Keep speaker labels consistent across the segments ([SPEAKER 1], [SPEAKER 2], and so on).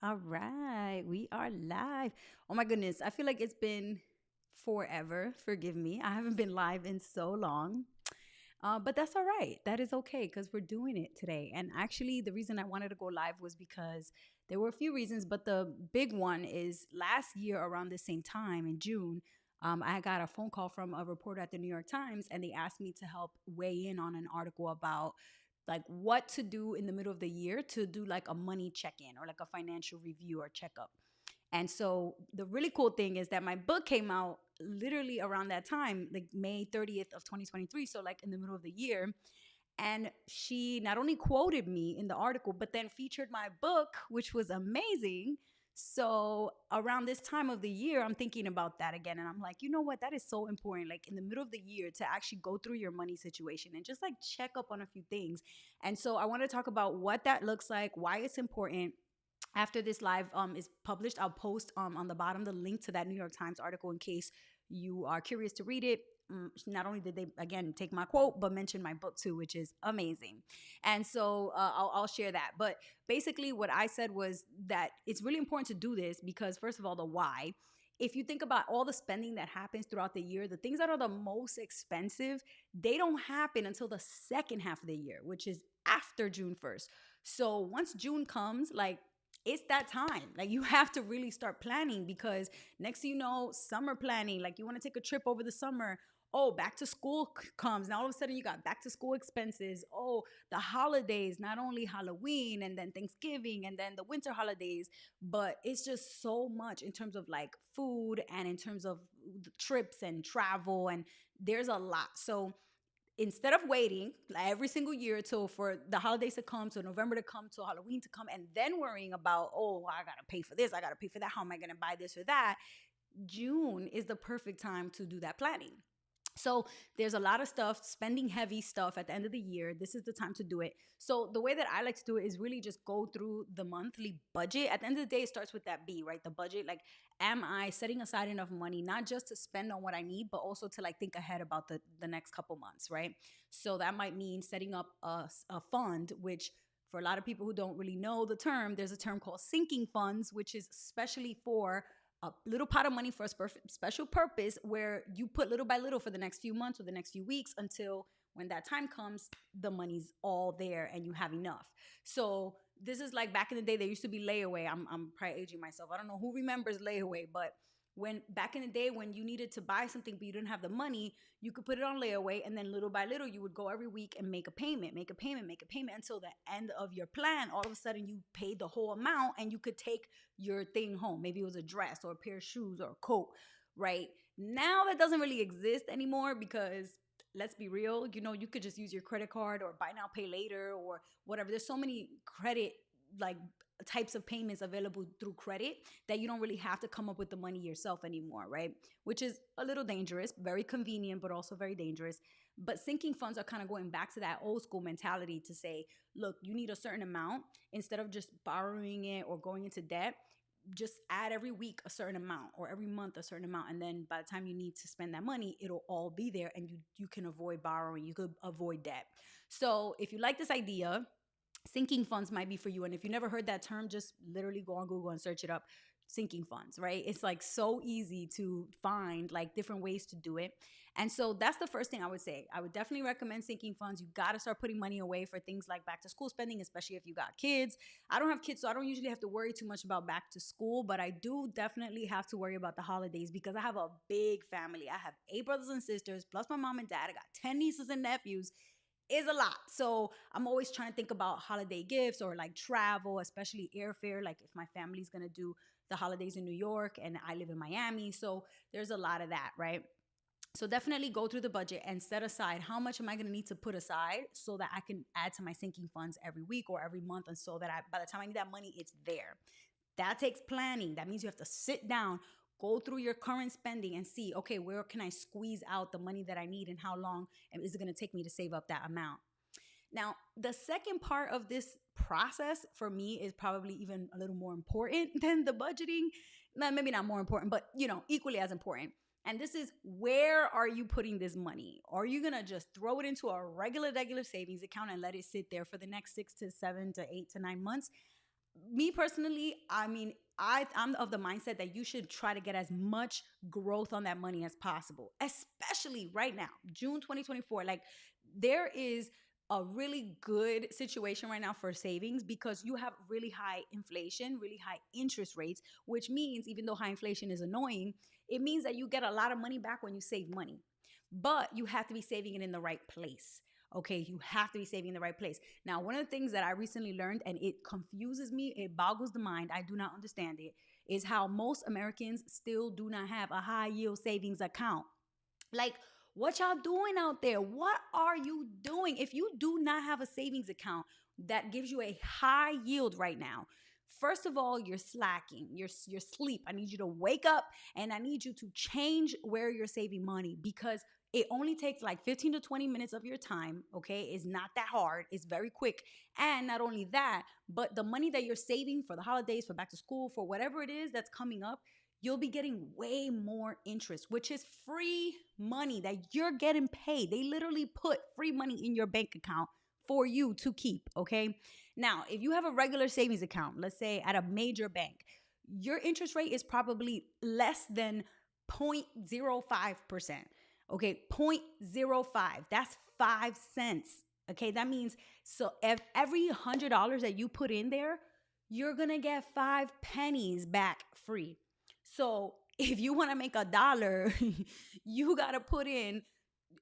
[SPEAKER 1] All right, we are live. Oh my goodness, I feel like it's been forever. Forgive me. I haven't been live in so long. But that's all right. That is okay because we're doing it today. And actually, the reason I wanted to go live was because there were a few reasons, but the big one is last year around the same time in June. I got a phone call from a reporter at the New York Times, and they asked me to help weigh in on an article about like what to do in the middle of the year to do like a money check-in or like a financial review or checkup. And so the really cool thing is that my book came out literally around that time, like May 30th of 2023, so like in the middle of the year. And she not only quoted me in the article, but then featured my book, which was amazing. So around this time of the year, I'm thinking about that again. And I'm like, you know what? That is so important. Like in the middle of the year to actually go through your money situation and just like check up on a few things. And so I want to talk about what that looks like, why it's important. After this live is published, I'll post on the bottom the link to that New York Times article in case you are curious to read it. Not only did they again take my quote, but mention my book too, which is amazing. And so I'll share that. But basically, what I said was that it's really important to do this because, first of all, the why. If you think about all the spending that happens throughout the year, the things that are the most expensive, they don't happen until the second half of the year, which is after June 1st. So once June comes, like it's that time. Like you have to really start planning because next thing you know, summer planning, like you want to take a trip over the summer. Oh, back to school comes. Now all of a sudden you got back to school expenses. Oh, the holidays, not only Halloween and then Thanksgiving and then the winter holidays, but it's just so much in terms of like food and in terms of the trips and travel. And there's a lot. So instead of waiting like every single year till for the holidays to come, to November to come, to Halloween to come, and then worrying about, oh, I gotta pay for this, I gotta pay for that, how am I gonna buy this or that? June is the perfect time to do that planning. So there's a lot of stuff, spending heavy stuff at the end of the year. This is the time to do it. So the way that I like to do it is really just go through the monthly budget. At the end of the day, it starts with that B, right? The budget. Like, am I setting aside enough money, not just to spend on what I need, but also to like think ahead about the next couple months, right? So that might mean setting up a fund, which for a lot of people who don't really know the term, there's a term called sinking funds, which is especially for a little pot of money for a special purpose where you put little by little for the next few months or the next few weeks until when that time comes, the money's all there and you have enough. So this is like back in the day, there used to be layaway. I'm probably aging myself. I don't know who remembers layaway, but when back in the day when you needed to buy something but you didn't have the money, you could put it on layaway and then little by little you would go every week and make a payment, make a payment, make a payment until the end of your plan. All of a sudden you paid the whole amount and you could take your thing home. Maybe it was a dress or a pair of shoes or a coat, right? Now that doesn't really exist anymore because let's be real, you could just use your credit card or buy now, pay later or whatever. There's so many credit like types of payments available through credit that you don't really have to come up with the money yourself anymore, right? Which is a little dangerous, very convenient, but also very dangerous. But sinking funds are kind of going back to that old school mentality to say, look, you need a certain amount instead of just borrowing it or going into debt. Just add every week a certain amount or every month a certain amount, and then by the time you need to spend that money, it'll all be there and you can avoid borrowing, you could avoid debt. So if you like this idea, sinking funds might be for you. And if you never heard that term, just literally go on Google and search it up. Sinking funds, right? It's like so easy to find like different ways to do it. And so that's the first thing I would say. I would definitely recommend sinking funds. You got to start putting money away for things like back to school spending, especially if you got kids. I don't have kids, so I don't usually have to worry too much about back to school, but I do definitely have to worry about the holidays because I have a big family. I have 8 brothers and sisters, plus my mom and dad. I got 10 nieces and nephews. Is a lot. So I'm always trying to think about holiday gifts or like travel, especially airfare. Like if my family's going to do the holidays in New York and I live in Miami. So there's a lot of that, right? So definitely go through the budget and set aside how much am I going to need to put aside so that I can add to my sinking funds every week or every month. And so that by the time I need that money, it's there. That takes planning. That means you have to sit down, go through your current spending and see, okay, where can I squeeze out the money that I need and how long is it going to take me to save up that amount? Now, the second part of this process for me is probably even a little more important than the budgeting. Maybe not more important, but equally as important. And this is, where are you putting this money? Are you going to just throw it into a regular savings account and let it sit there for the next 6 to 7 to 8 to 9 months? Me personally, I mean, I'm of the mindset that you should try to get as much growth on that money as possible, especially right now, June 2024. Like, there is a really good situation right now for savings because you have really high inflation, really high interest rates, which means even though high inflation is annoying, it means that you get a lot of money back when you save money. But you have to be saving it in the right place. Okay, you have to be saving in the right place. Now, one of the things that I recently learned, and it confuses me, it boggles the mind, I do not understand it, is how most Americans still do not have a high yield savings account. Like, what y'all doing out there? What are you doing? If you do not have a savings account that gives you a high yield right now, first of all, you're slacking. You're sleep. I need you to wake up and I need you to change where you're saving money because it only takes like 15 to 20 minutes of your time, okay? It's not that hard. It's very quick. And not only that, but the money that you're saving for the holidays, for back to school, for whatever it is that's coming up, you'll be getting way more interest, which is free money that you're getting paid. They literally put free money in your bank account for you to keep, okay? Now, if you have a regular savings account, let's say at a major bank, your interest rate is probably less than 0.05%. Okay, 0.05. That's 5 cents. Okay, that means so if every $100 that you put in there, you're gonna get 5 pennies back free. So if you want to make $1, you got to put in,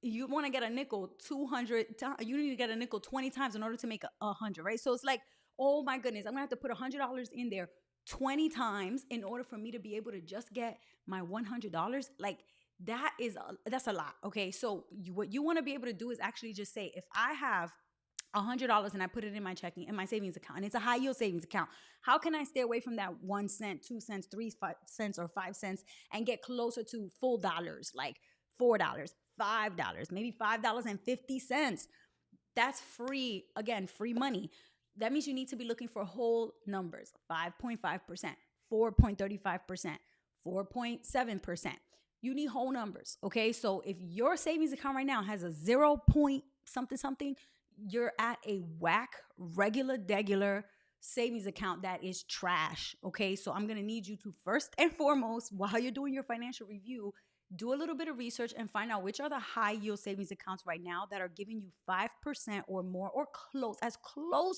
[SPEAKER 1] you want to get a nickel 200 times, you need to get a nickel 20 times in order to make a hundred, right? So it's like, oh my goodness, I'm gonna have to put $100 in there 20 times in order for me to be able to just get my $100. Like, that's a lot. Okay, so what you want to be able to do is actually just say, if I have $100 and I put it in my checking in my savings account, and it's a high yield savings account, how can I stay away from that 1 cent, 2 cents, 3 cents, or 5 cents and get closer to full dollars, like $4, $5, maybe $5.50? That's free. Again, free money. That means you need to be looking for whole numbers: 5.5%, 4.35%, 4.7%. You need whole numbers. Okay. So if your savings account right now has a 0 point something something, you're at a whack, regular, degular savings account that is trash. Okay. So I'm going to need you to, first and foremost, while you're doing your financial review, do a little bit of research and find out which are the high yield savings accounts right now that are giving you 5% or more, or close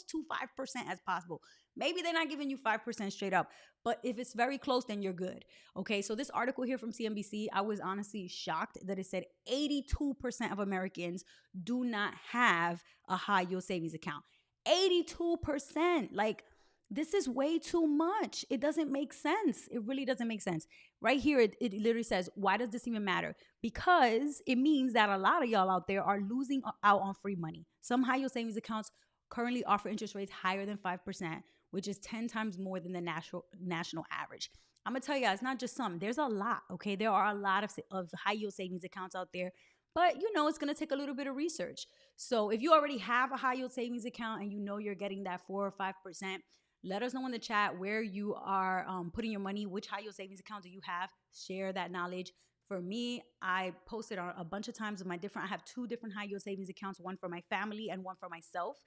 [SPEAKER 1] to 5% as possible. Maybe they're not giving you 5% straight up, but if it's very close, then you're good. Okay. So this article here from CNBC, I was honestly shocked that it said 82% of Americans do not have a high yield savings account. 82%. Like, this is way too much. It doesn't make sense. It really doesn't make sense. Right here, it literally says, why does this even matter? Because it means that a lot of y'all out there are losing out on free money. Some high yield savings accounts currently offer interest rates higher than 5%, which is 10 times more than the national average. I'm gonna tell you, it's not just some. There's a lot. Okay, there are a lot of high yield savings accounts out there, but it's gonna take a little bit of research. So if you already have a high yield savings account and you know you're getting that 4 or 5%, let us know in the chat where you are putting your money. Which high yield savings account do you have? Share that knowledge. For me, I posted on a bunch of times of I have 2 different high yield savings accounts, one for my family and one for myself.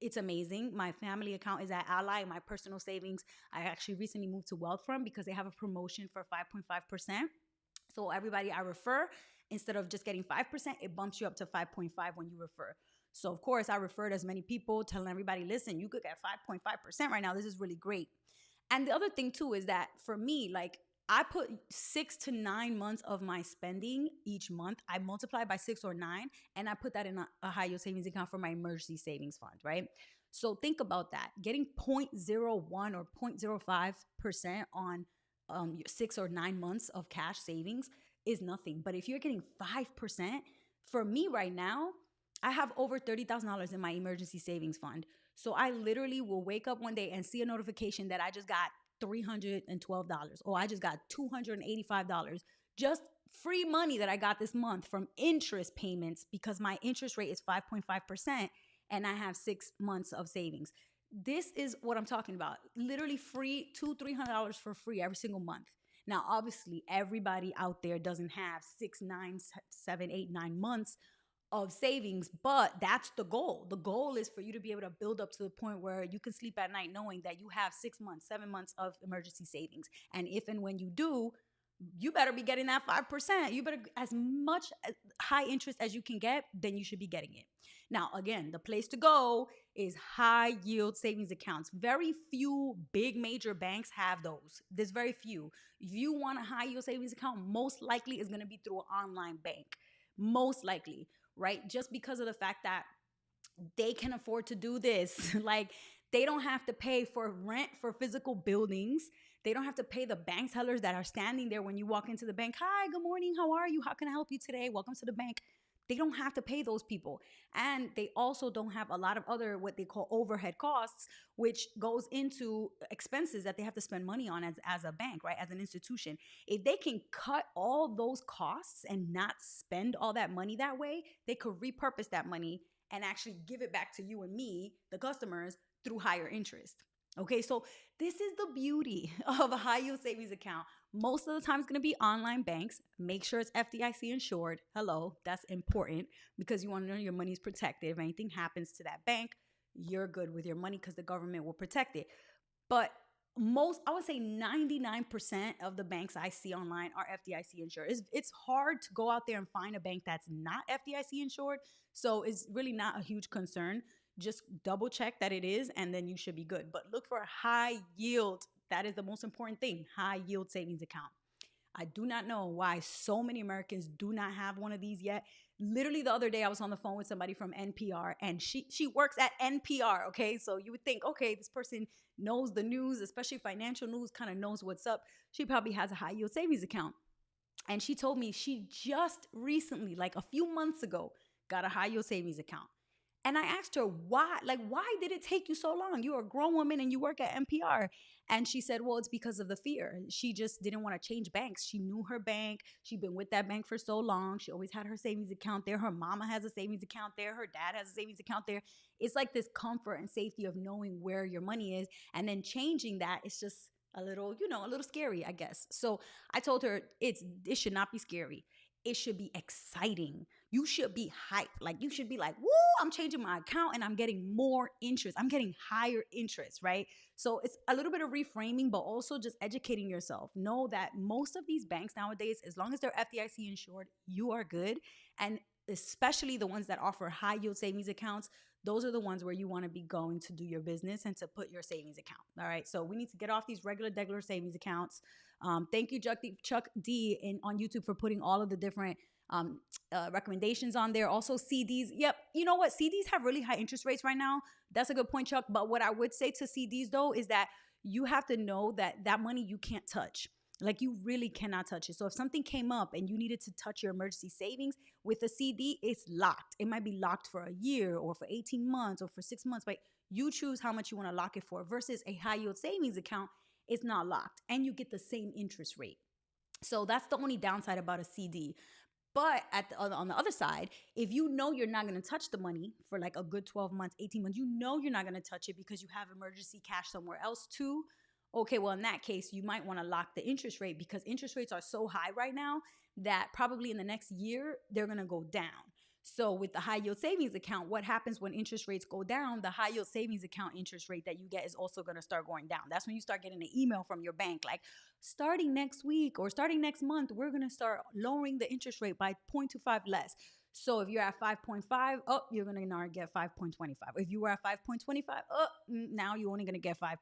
[SPEAKER 1] It's amazing. My family account is at Ally. My personal savings, I actually recently moved to Wealthfront because they have a promotion for 5.5%. So everybody I refer, instead of just getting 5%, it bumps you up to 5.5 when you refer. So of course, I referred as many people, telling everybody, listen, you could get 5.5% right now. This is really great. And the other thing too is that for me, like, I put 6 to 9 months of my spending each month. I multiply by 6 or 9, and I put that in a high yield savings account for my emergency savings fund, right? So think about that. Getting 0.01 or 0.05% on your 6 or 9 months of cash savings is nothing. But if you're getting 5%, for me right now, I have over $30,000 in my emergency savings fund. So I literally will wake up one day and see a notification that I just got $312, or I just got $285. Just free money that I got this month from interest payments because my interest rate is 5.5% and I have 6 months of savings. This is what I'm talking about. Literally free, $200-300 for free every single month. Now, obviously, everybody out there doesn't have 6, 9, 7, 8, 9 months of savings, but that's the goal. The goal is for you to be able to build up to the point where you can sleep at night knowing that you have 6 months, 7 months of emergency savings. And if and when you do, you better be getting that 5%. You better, as much high interest as you can get, then you should be getting it. Now, again, the place to go is high yield savings accounts. Very few big major banks have those. There's very few. If you want a high yield savings account, most likely is going to be through an online bank. Most likely, right? Just because of the fact that they can afford to do this. Like, they don't have to pay for rent for physical buildings. They don't have to pay the bank tellers that are standing there when you walk into the bank. Hi, good morning. How are you? How can I help you today? Welcome to the bank. They don't have to pay those people. And they also don't have a lot of other what they call overhead costs, which goes into expenses that they have to spend money on as a bank, right? As an institution. If they can cut all those costs and not spend all that money that way, they could repurpose that money and actually give it back to you and me, the customers, through higher interest. Okay, so this is the beauty of a high yield savings account. Most of the time, it's going to be online banks. Make sure it's FDIC insured. Hello, that's important because you want to know your money is protected. If anything happens to that bank, you're good with your money because the government will protect it. But I would say 99% of the banks I see online are FDIC insured. It's hard to go out there and find a bank that's not FDIC insured. So it's really not a huge concern. Just double check that it is, and then you should be good. But look for a high yield. That is the most important thing, high yield savings account. I do not know why so many Americans do not have one of these yet. Literally the other day, I was on the phone with somebody from NPR, and she works at NPR, okay? So you would think, okay, this person knows the news, especially financial news, kind of knows what's up. She probably has a high yield savings account. And she told me she just recently, like a few months ago, got a high yield savings account. And I asked her, why? Like, why did it take you so long? You're a grown woman and you work at NPR. And she said, well, it's because of the fear. She just didn't want to change banks. She knew her bank. She'd been with that bank for so long. She always had her savings account there. Her mama has a savings account there. Her dad has a savings account there. It's like this comfort and safety of knowing where your money is. And then changing that, it's just a little, a little scary, I guess. So I told her it should not be scary. It should be exciting. You should be hyped. Like, you should be like, woo, I'm changing my account and I'm getting more interest. I'm getting higher interest, right? So it's a little bit of reframing, but also just educating yourself. Know that most of these banks nowadays, as long as they're FDIC insured, you are good. And especially the ones that offer high yield savings accounts, those are the ones where you want to be going to do your business and to put your savings account. All right. So we need to get off these regular savings accounts. Thank you, Chuck D on YouTube for putting all of the different recommendations on there. Also CDs. Yep. You know what? CDs have really high interest rates right now. That's a good point, Chuck. But what I would say to CDs though, is that you have to know that money you can't touch. Like, you really cannot touch it. So if something came up and you needed to touch your emergency savings with a CD, it's locked. It might be locked for a year or for 18 months or for 6 months, but you choose how much you want to lock it for versus a high yield savings account. It's not locked and you get the same interest rate. So that's the only downside about a CD. But on the other side, if you know you're not going to touch the money for like a good 12 months, 18 months, you know you're not going to touch it because you have emergency cash somewhere else too. Okay, well, in that case, you might want to lock the interest rate because interest rates are so high right now that probably in the next year, they're going to go down. So with the high yield savings account, what happens when interest rates go down? The high yield savings account interest rate that you get is also going to start going down. That's when you start getting an email from your bank like, starting next week or starting next month, we're going to start lowering the interest rate by 0.25 less. So if you're at 5.5, you're going to now get 5.25. If you were at 5.25, now you're only going to get 5%.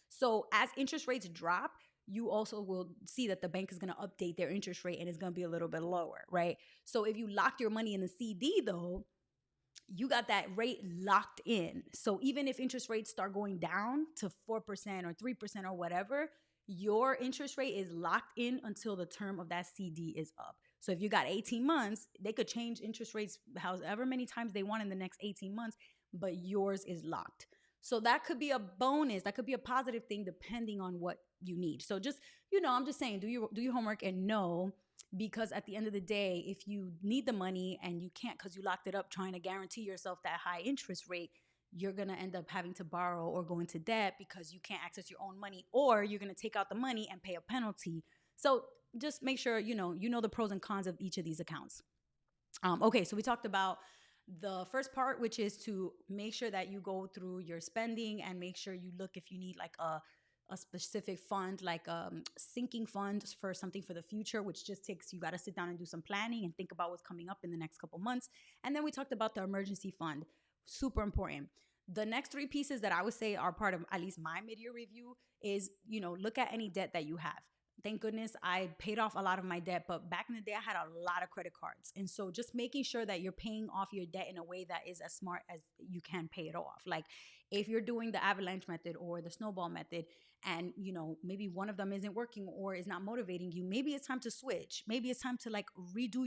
[SPEAKER 1] So as interest rates drop, you also will see that the bank is going to update their interest rate and it's going to be a little bit lower, right? So if you locked your money in the CD though, you got that rate locked in. So even if interest rates start going down to 4% or 3% or whatever, your interest rate is locked in until the term of that CD is up. So if you got 18 months, they could change interest rates however many times they want in the next 18 months, but yours is locked. So that could be a bonus. That could be a positive thing depending on what you need. So just, I'm just saying, do your homework and know, because at the end of the day, if you need the money and you can't because you locked it up trying to guarantee yourself that high interest rate, you're going to end up having to borrow or go into debt because you can't access your own money, or you're going to take out the money and pay a penalty. So just make sure, you know the pros and cons of each of these accounts. Okay, so we talked about the first part, which is to make sure that you go through your spending and make sure you look if you need like a specific fund, like sinking fund for something for the future, which just takes, you got to sit down and do some planning and think about what's coming up in the next couple months. And then we talked about the emergency fund, super important. The next three pieces that I would say are part of at least my mid-year review is, look at any debt that you have. Thank goodness I paid off a lot of my debt, but back in the day I had a lot of credit cards. And so just making sure that you're paying off your debt in a way that is as smart as you can pay it off. Like if you're doing the avalanche method or the snowball method, and maybe one of them isn't working or is not motivating you, maybe it's time to switch. Maybe it's time to like redo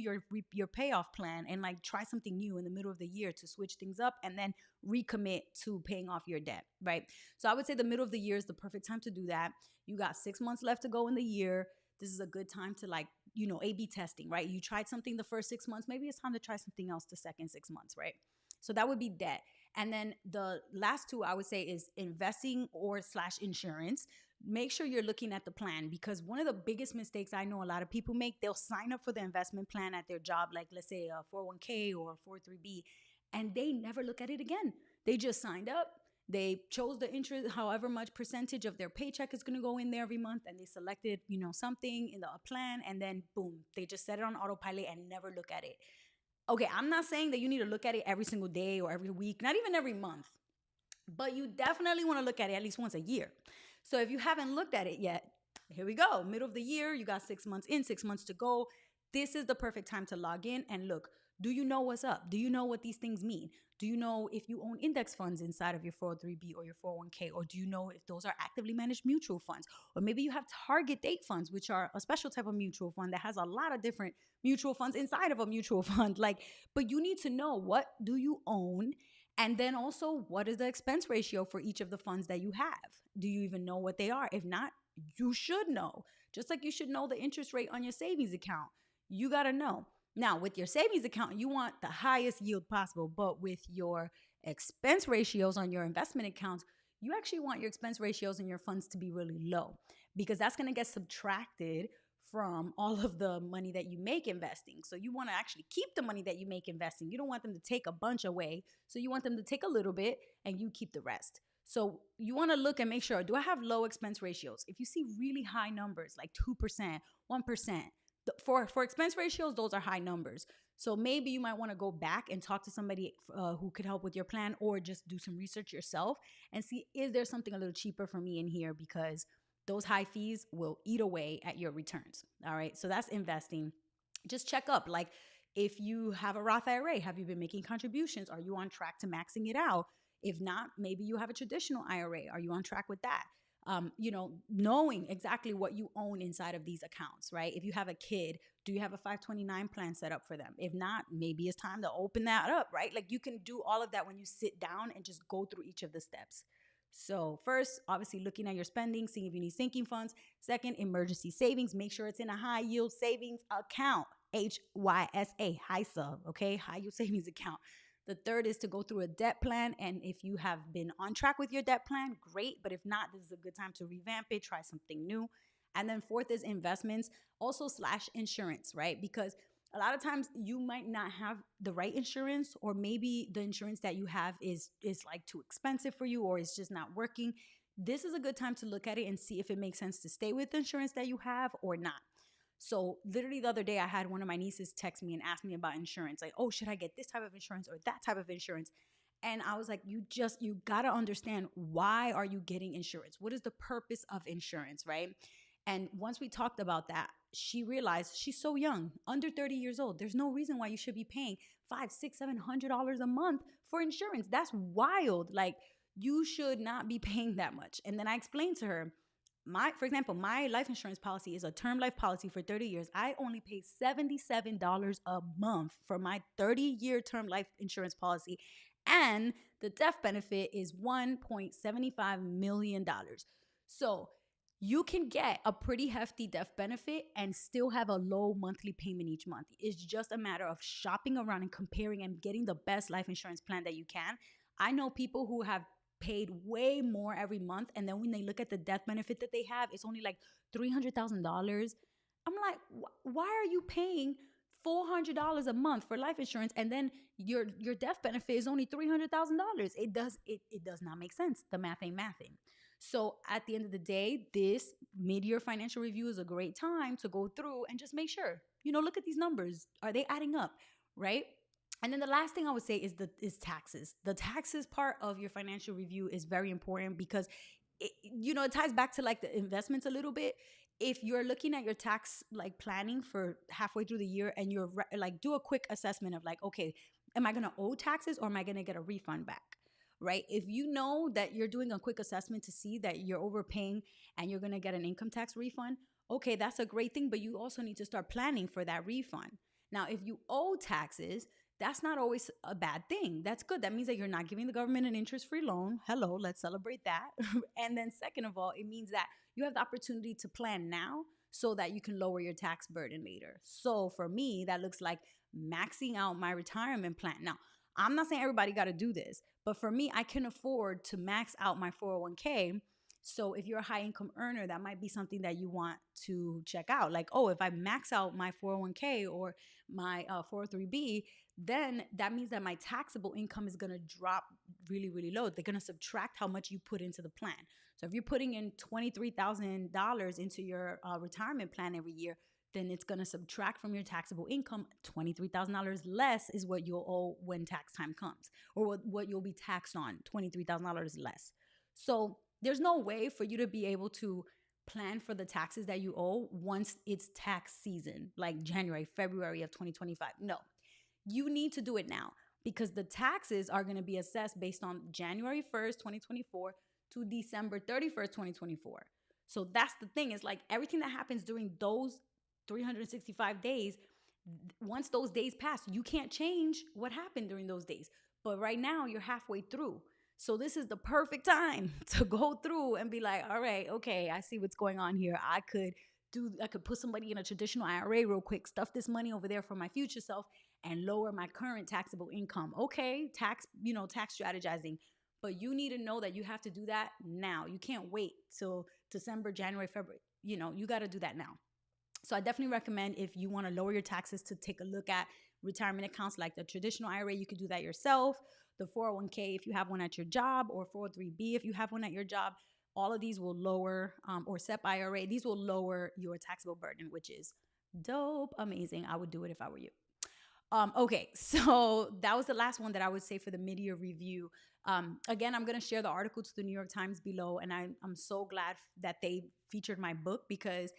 [SPEAKER 1] your payoff plan and like try something new in the middle of the year to switch things up and then recommit to paying off your debt, right? So I would say the middle of the year is the perfect time to do that. You got 6 months left to go in the year. This is a good time to like, A/B testing, right? You tried something the first 6 months. Maybe it's time to try something else the second 6 months, right? So that would be debt. And then the last two I would say is investing or slash insurance. Make sure you're looking at the plan, because one of the biggest mistakes I know a lot of people make, they'll sign up for the investment plan at their job, like let's say a 401k or a 403b, and they never look at it again. They just signed up, they chose the interest, however much percentage of their paycheck is going to go in there every month, and they selected, something in the plan, and then boom, they just set it on autopilot and never look at it. Okay, I'm not saying that you need to look at it every single day or every week, not even every month, but you definitely want to look at it at least once a year. So if you haven't looked at it yet, here we go. Middle of the year, you got 6 months in, 6 months to go. This is the perfect time to log in and look. Do you know what's up? Do you know what these things mean? Do you know if you own index funds inside of your 403b or your 401k? Or do you know if those are actively managed mutual funds? Or maybe you have target date funds, which are a special type of mutual fund that has a lot of different mutual funds inside of a mutual fund. Like, but you need to know, what do you own? And then also, what is the expense ratio for each of the funds that you have? Do you even know what they are? If not, you should know. Just like you should know the interest rate on your savings account. You got to know. Now, with your savings account, you want the highest yield possible, but with your expense ratios on your investment accounts, you actually want your expense ratios and your funds to be really low, because that's going to get subtracted from all of the money that you make investing. So you want to actually keep the money that you make investing. You don't want them to take a bunch away. So you want them to take a little bit and you keep the rest. So you want to look and make sure, do I have low expense ratios? If you see really high numbers like 2%, 1%, for expense ratios, those are high numbers. So maybe you might want to go back and talk to somebody who could help with your plan, or just do some research yourself and see, is there something a little cheaper for me in here? Because those high fees will eat away at your returns. All right. So that's investing. Just check up. Like if you have a Roth IRA, have you been making contributions? Are you on track to maxing it out? If not, maybe you have a traditional IRA. Are you on track with that? Knowing exactly what you own inside of these accounts, right? If you have a kid, do you have a 529 plan set up for them? If not, maybe it's time to open that up, right? Like you can do all of that when you sit down and just go through each of the steps. So first, obviously looking at your spending, seeing if you need sinking funds. Second, emergency savings. Make sure it's in a high yield savings account, HYSA, HISA, okay? High yield savings account. The third is to go through a debt plan. And if you have been on track with your debt plan, great. But if not, this is a good time to revamp it, try something new. And then fourth is investments, also slash insurance, right? Because a lot of times you might not have the right insurance, or maybe the insurance that you have is like too expensive for you, or it's just not working. This is a good time to look at it and see if it makes sense to stay with the insurance that you have or not. So literally the other day I had one of my nieces text me and ask me about insurance. Like, oh, should I get this type of insurance or that type of insurance? And I was like, you got to understand, why are you getting insurance? What is the purpose of insurance, right? And once we talked about that, she realized she's so young, under 30 years old. There's no reason why you should be paying five, six, $700 a month for insurance. That's wild. Like, you should not be paying that much. And then I explained to her, for example, my life insurance policy is a term life policy for 30 years. I only pay $77 a month for my 30-year term life insurance policy. And the death benefit is $1.75 million. So you can get a pretty hefty death benefit and still have a low monthly payment each month. It's just a matter of shopping around and comparing and getting the best life insurance plan that you can. I know people who have paid way more every month, and then when they look at the death benefit that they have, it's only like $300,000. I'm like, why are you paying $400 a month for life insurance, and then your death benefit is only $300,000. It does not make sense. The math ain't mathing. So at the end of the day, this mid-year financial review is a great time to go through and just make sure, look at these numbers. Are they adding up? Right? And then the last thing I would say is taxes. The taxes part of your financial review is very important because it ties back to like the investments a little bit. If you're looking at your tax like planning for halfway through the year and you're like do a quick assessment of like, okay, am I going to owe taxes or am I going to get a refund back? Right? If you know that you're doing a quick assessment to see that you're overpaying and you're going to get an income tax refund, okay, that's a great thing, but you also need to start planning for that refund. Now, if you owe taxes, that's not always a bad thing. That's good. That means that you're not giving the government an interest-free loan. Hello, let's celebrate that. And then second of all, it means that you have the opportunity to plan now so that you can lower your tax burden later. So for me, that looks like maxing out my retirement plan. Now, I'm not saying everybody got to do this, but for me, I can afford to max out my 401k. So if you're a high income earner, that might be something that you want to check out. Like, oh, if I max out my 401k or my 403b, then that means that my taxable income is going to drop really, really low. They're going to subtract how much you put into the plan. So if you're putting in $23,000 into your retirement plan every year, then it's going to subtract from your taxable income. $23,000 less is what you'll owe when tax time comes, or what you'll be taxed on, $23,000 less. So there's no way for you to be able to plan for the taxes that you owe once it's tax season, like January, February of 2025. No, you need to do it now because the taxes are going to be assessed based on January 1st, 2024 to December 31st, 2024. So that's the thing, is like everything that happens during those 365 days, once those days pass, you can't change what happened during those days. But right now you're halfway through. So this is the perfect time to go through and be like, all right, okay, I see what's going on here. I could put somebody in a traditional IRA real quick, stuff this money over there for my future self and lower my current taxable income. Okay, tax strategizing. But you need to know that you have to do that now. You can't wait till December, January, February. You got to do that now. So I definitely recommend, if you want to lower your taxes, to take a look at retirement accounts like the traditional IRA. You could do that yourself. The 401k, if you have one at your job, or 403b, if you have one at your job. All of these will lower, or SEP IRA, these will lower your taxable burden, which is dope, amazing. I would do it if I were you. Okay, so that was the last one that I would say for the mid-year review. Again, I'm going to share the article to the New York Times below, and I'm so glad that they featured my book, because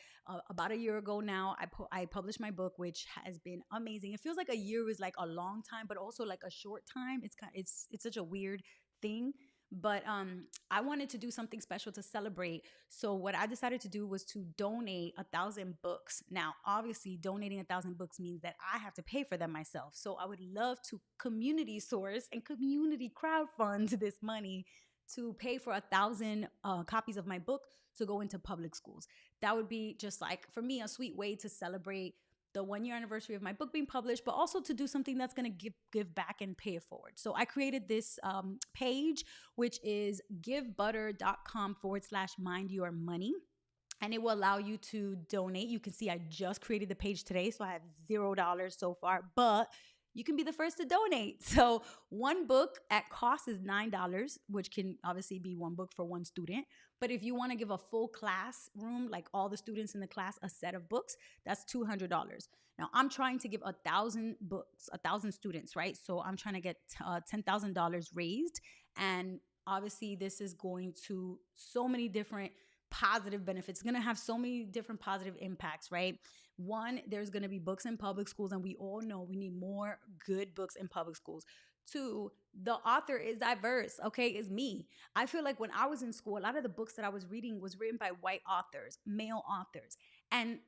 [SPEAKER 1] about a year ago now, I published my book, which has been amazing. It feels like a year is like a long time, but also like a short time. It's such a weird thing. But I wanted to do something special to celebrate. So what I decided to do was to donate 1,000 books. Now, obviously, donating 1,000 books means that I have to pay for them myself. So I would love to community source and community crowdfund this money to pay for 1,000 copies of my book to go into public schools. That would be just like, for me, a sweet way to celebrate the 1-year anniversary of my book being published, but also to do something that's going to give back and pay it forward. So I created this page, which is givebutter.com/mindyourmoney. And it will allow you to donate. You can see I just created the page today, so I have $0 so far, but you can be the first to donate. So one book at cost is $9, which can obviously be one book for one student. But if you want to give a full classroom, like all the students in the class, a set of books, that's $200. Now, I'm trying to give 1,000 books, 1,000 students, right? So I'm trying to get $10,000 raised. And obviously, this is going to so many different positive benefits. It's going to have so many different positive impacts, right? One, there's going to be books in public schools, and we all know we need more good books in public schools. Two, the author is diverse, okay? It's me. I feel like when I was in school, a lot of the books that I was reading was written by white authors, male authors. And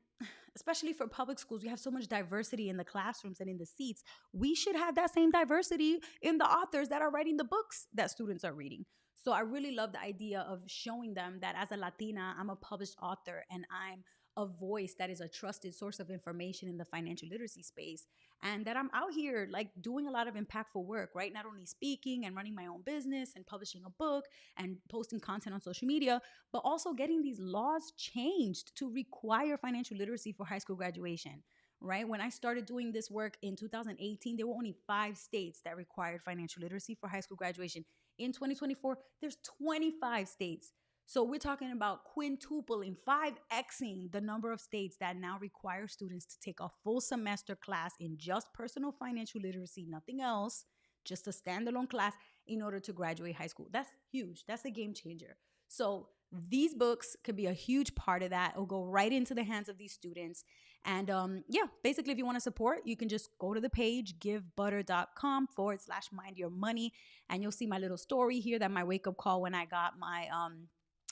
[SPEAKER 1] especially for public schools, we have so much diversity in the classrooms and in the seats. We should have that same diversity in the authors that are writing the books that students are reading. So I really love the idea of showing them that as a Latina, I'm a published author and I'm a voice that is a trusted source of information in the financial literacy space, and that I'm out here like doing a lot of impactful work, right? Not only speaking and running my own business and publishing a book and posting content on social media, but also getting these laws changed to require financial literacy for high school graduation, right? When I started doing this work in 2018, there were only 5 states that required financial literacy for high school graduation. In 2024, there's 25 states. So we're talking about quintupling, 5xing the number of states that now require students to take a full semester class in just personal financial literacy, nothing else, just a standalone class in order to graduate high school. That's huge. That's a game changer. So these books could be a huge part of that. It'll go right into the hands of these students. And yeah, basically, if you want to support, you can just go to the page, givebutter.com/mind your money. And you'll see my little story here, that my wake up call when I got my,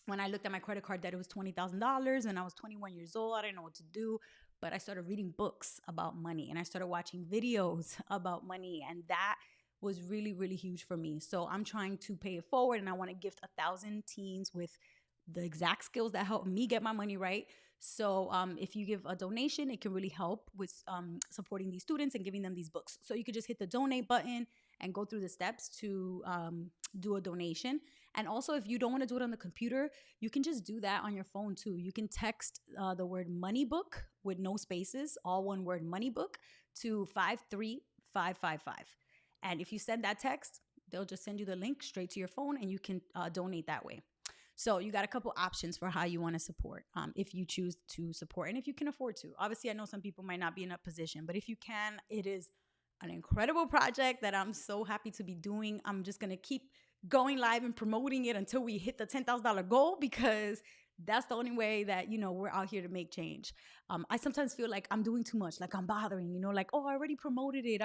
[SPEAKER 1] when I looked at my credit card, that it was $20,000 and I was 21 years old. I didn't know what to do. But I started reading books about money and I started watching videos about money. And that was really, really huge for me. So I'm trying to pay it forward, and I want to gift 1,000 teens with the exact skills that help me get my money right. So if you give a donation, it can really help with supporting these students and giving them these books. So you could just hit the donate button and go through the steps to do a donation. And also, if you don't want to do it on the computer, you can just do that on your phone too. You can text the word money book with no spaces, all one word, money book, to 53555. And if you send that text, they'll just send you the link straight to your phone and you can donate that way. So you got a couple options for how you want to support, if you choose to support and if you can afford to. Obviously, I know some people might not be in a position, but if you can, it is an incredible project that I'm so happy to be doing. I'm just going to keep going live and promoting it until we hit the $10,000 goal, because that's the only way that, we're out here to make change. I sometimes feel like I'm doing too much, like I'm bothering, like, oh, I already promoted it.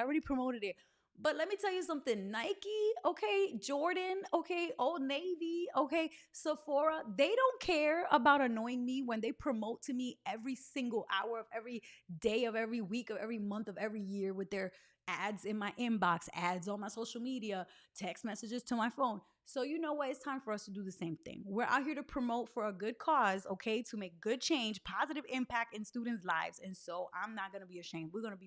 [SPEAKER 1] But let me tell you something, Nike, okay, Jordan, okay, Old Navy, okay, Sephora, they don't care about annoying me when they promote to me every single hour of every day of every week of every month of every year with their ads in my inbox, ads on my social media, text messages to my phone. So you know what? It's time for us to do the same thing. We're out here to promote for a good cause, okay, to make good change, positive impact in students' lives. And so I'm not gonna be ashamed. We're gonna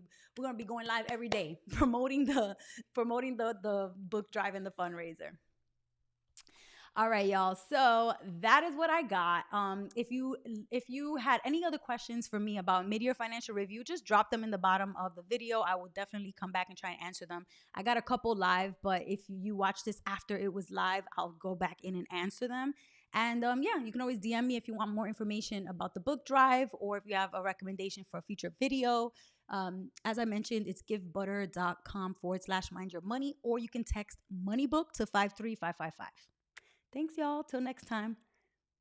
[SPEAKER 1] be going live every day, promoting the book drive and the fundraiser. All right, y'all. So that is what I got. If you had any other questions for me about mid-year financial review, just drop them in the bottom of the video. I will definitely come back and try and answer them. I got a couple live, but if you watch this after it was live, I'll go back in and answer them. And yeah, you can always DM me if you want more information about the book drive, or if you have a recommendation for a future video. As I mentioned, it's givebutter.com/mind your money, or you can text moneybook to 53555. Thanks, y'all. Till next time.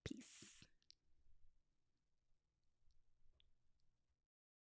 [SPEAKER 1] Peace.